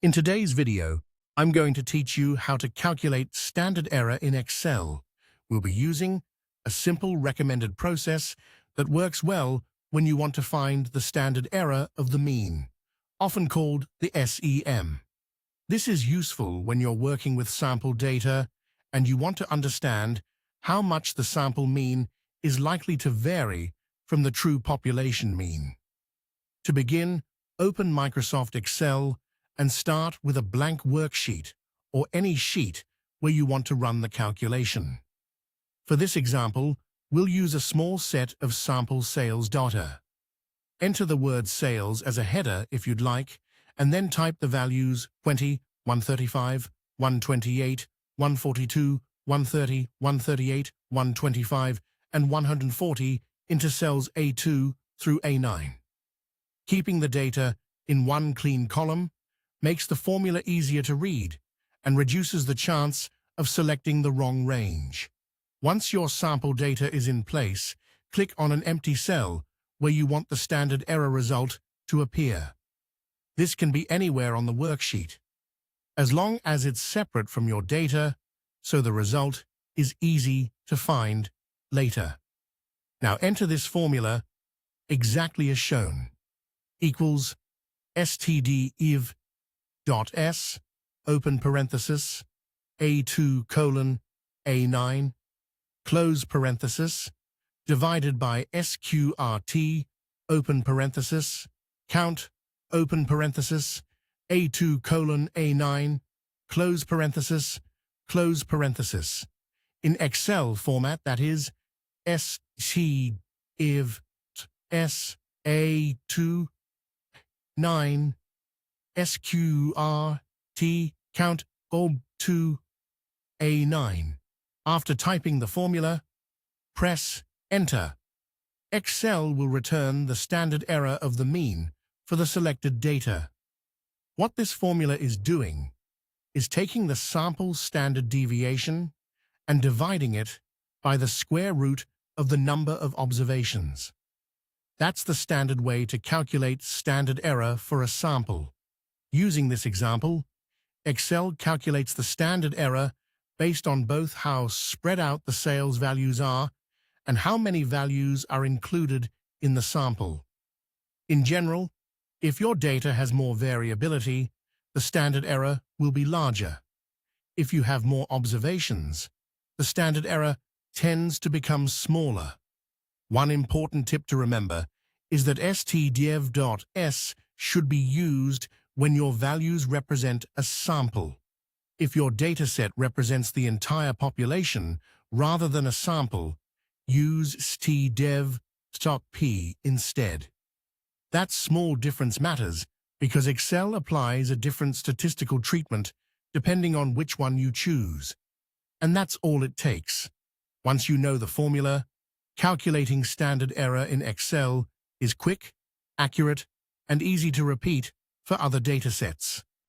In today's video, I'm going to teach you how to calculate standard error in Excel. We'll be using a simple recommended process that works well when you want to find the standard error of the mean, often called the SEM. This is useful when you're working with sample data and you want to understand how much the sample mean is likely to vary from the true population mean. To begin, open Microsoft Excel and start with a blank worksheet or any sheet where you want to run the calculation. For this example, we'll use a small set of sample sales data. Enter the word sales as a header if you'd like, and then type the values 20, 135, 128, 142, 130, 138, 125, and 140 into cells A2 through A9. Keeping the data in one clean column makes the formula easier to read and reduces the chance of selecting the wrong range. Once your sample data is in place, click on an empty cell where you want the standard error result to appear. This can be anywhere on the worksheet, as long as it's separate from your data, so the result is easy to find later. Now enter this formula exactly as shown. Equals STDEV dot S, open parenthesis, A2 colon A9, close parenthesis, divided by SQRT, open parenthesis, count, open parenthesis, A2 colon A9, close parenthesis, close parenthesis. In Excel format, that is STDEV S A2 9 SQRT count O2 A9. After typing the formula, press Enter. Excel will return the standard error of the mean for the selected data. What this formula is doing is taking the sample standard deviation and dividing it by the square root of the number of observations. That's the standard way to calculate standard error for a sample. Using this example, Excel calculates the standard error based on both how spread out the sales values are and how many values are included in the sample. In general, if your data has more variability, the standard error will be larger. If you have more observations, the standard error tends to become smaller. One important tip to remember is that STDEV.S should be used when your values represent a sample. If your dataset represents the entire population rather than a sample, use STDEV.P instead. That small difference matters because Excel applies a different statistical treatment depending on which one you choose. And that's all it takes. Once you know the formula, calculating standard error in Excel is quick, accurate, and easy to repeat for other datasets.